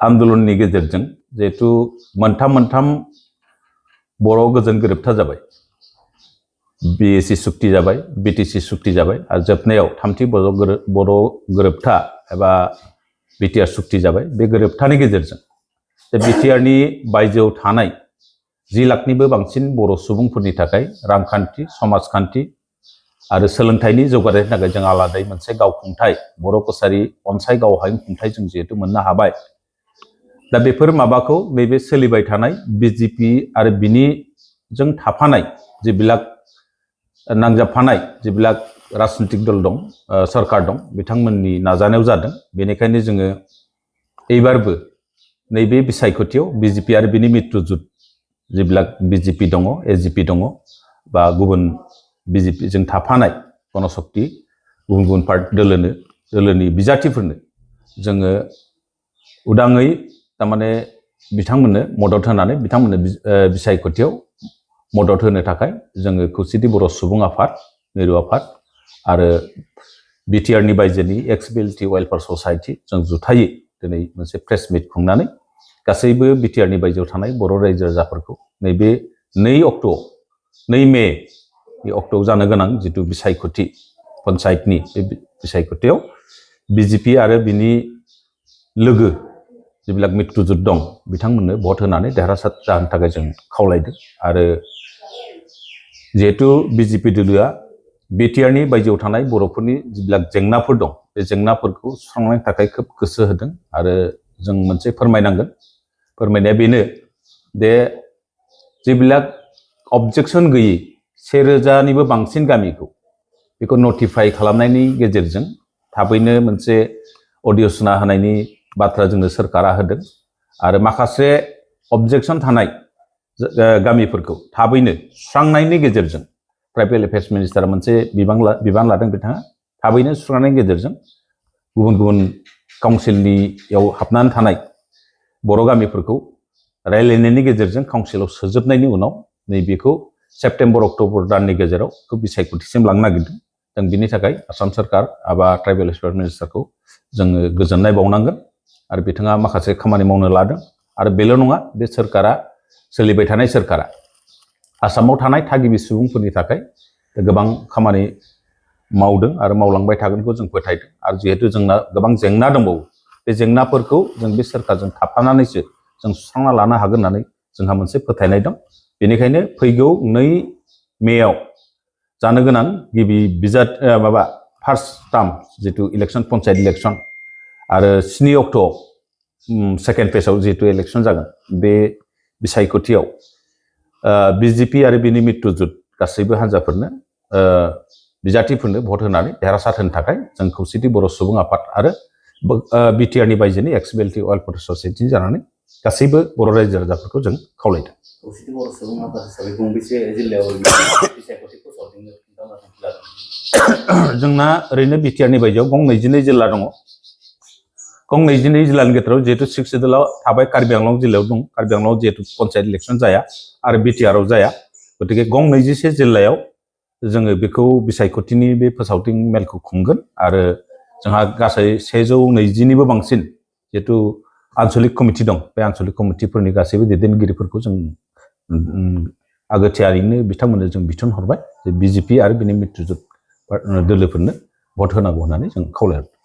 आन्दलननि गेजेरजों जिहेतु मोनथाम बर' गोजोन गोरोबथा जाबाय BAC सुक्ति जाबाय BTC सुक्ति जाबाय आरो जोबनायाव थामथि बर' गोरोबथा एबा BTR सुक्ति जाबाय बे गोरोबथानि गेजेरजों BTR नि बायजोआव थानाय 10 लाखनिबो बांसिन बर' सुबुंफोरनि थाखाय रांखान्थि समाजखान्थि आरो सोलोंथाइनि जौगानायनि थाखाय जों आलादायै मोनसे गावखुंथाय बर' कसारि अनसाय गावहायुं खुंथाय जों जिहेतु मोननो हाबाय दा बेफोर माबाखौ नैबे सोलिबाय थानाय BJP आरो बिनि जों थाफानाय जेबिलाक नांजाबफानाय जेबिलाक राजनीतिक दल दं सरकार दं बिथांमोननि नाजानायाव जादों बेनिखायनो जोङो एबारबो नैबे बिसायख'थियाव BJP आरो बिनि मित्रजुट जेबिलाक BJP दङ AGP दङ बा गुबुन BJP जों थाफानाय गणशक्ति गुबुन दोलोनि बिजाथिफोरनो जोङो उदाङै तारमाने बिथांमोननो मदद होनानै बिथांमोननो बिसायख'थियाव मदद होनो थाखाय जोङो खौसेथि बर' सुबुं आफाद मिरु आफाद आरो BTR नि बायजोनि एक्स-BLT वेलफेयार ससाइटि जों जुथायै दिनै मोनसे प्रेस मिट खुंनानै गासैबो BTR नि बायजोआव थानाय बर' रायजो राजाफोरखौ नैबे 2 मे अक्ट'आव जानो गोनां जितु बिसायख'थि पन्चायतनि बे बिसायख'थियाव BJP आरो बिनि लोगो जेबिलाक मित्रजुट दं बिथांमोननो भट होनानै देरहासार जाहोनो थाखाय जों खावलायदों आरो जिहेतु BJP दोलोआ BTR नि बायजोआव थानाय बर'फोरनि जेबिलाक जेंनाफोर दं बे जेंनाफोरखौ सुस्रांनायनि थाखाय खोब गोसो होदों आरो जों मोनसे फोरमायनांगोन फोरमायनाया बेनो दे जेबिलाक अबजेक्सन गैयै 1000निबो बांसिन गामिखौ बेखौ नटिफाइ खालामनायनि गेजेरजों थाबैनो मोनसे अडिअ सुना होनायनि बाथ्रा जोंनो सरकारा होदों आरो माखासे अबजेक्सन थानाय गामिफोरखौ थाबैनो सुस्रांनायनि गेजेरजों ट्राइबेल एफेयार्स मिनिस्टारा मोनसे बिबान लादों बिथाङा थाबैनो सुस्रांनायनि गेजेरजों गुबुन काउन्सिलनियाव हाबनानै थानाय बर' गामिफोरखौ रायलायनायनि गेजेरजों काउन्सिलाव सोजोबनायनि उनाव नैबेखौ सेप्तेम्बर अक्ट'बर दाननि गेजेराव बिसायख'थिसिम लांनो नागिरदों जों बिनि थाखाय आसाम सरकार एबा ट्राइबेल एफेयार्स मिनिस्टारखौ जोङो गोजोननाय बावनांगोन आरो बिथाङा माखासे खामानि मावनो लादों आरो बेल' नङा बे सरकारा सोलिबाय थानाय सरकारा आसामाव थानाय थागिबि सुबुंफोरनि थाखाय गोबां खामानि मावदों आरो मावलांबाय थागोनखौ जों फोथायदों आरो जिहेतु जोंना गोबां जेंना दंबावो बे जेंनाफोरखौ जों बे सरकारजों थाफानानैसो जों सुस्रांना लानो हागोन होननानै जोंहा मोनसे फोथायनाय दं बेनिखायनो फैगौ 2 मेआव जानो गोनां गिबि फार्स्ट टार्म जितु इलेक्शन पन्चायत इलेक्शन आरो 7 अक्ट'आव सेकेन्ड फेजआव जितु इलेक्शन जागोन बे बिसायख'थियाव BJP आरो बिनि मित्रजुट गासैबो हान्जाफोरनो बिजाथिफोरनो भट होनानै देरहासार होनो थाखाय जों खौसेथि बर' सुबुं आफाद आरो BTR नि बायजोनि एक्स-BLT वेलफेयार ससाइटि जानानै गासैबो बर' रायजो राजाफोरखौ जों खावलायदों खौसेथि बर' सुबुं आफाद हिसाबै गंबेसे जिल्लायाव बिसायख'थि फोसावदों जोंना ओरैनो BTR नि बायजोआव गं 22 जिल्ला दङ गं 22 जिल्लानि गेजेराव जिहेतु 6 सिडुलाव थाबाय कार्बि आंलं जिल्लायाव दं कार्बि आंलंआव जिहेतु पन्चायत इलेक्शन जाया आरो BTR आव जाया गतिके गं 21 जिल्लायाव जोङो बेखौ बिसायख'थिनि बे फोसावथिं मेलखौ खुंगोन आरो जोंहा गासै 120निबो बांसिन जिहेतु आन्चलिक कमिटि दं बे आन्चलिक कमिटिफोरनि गासैबो दैदेनगिरिफोरखौ जों आगोथियारिनो बिथांमोननो जों बिथोन हरबाय जे BJP आरो बिनि मित्रजुट दोलोफोरनो भट होनांगौ होननानै जों खावलायबाय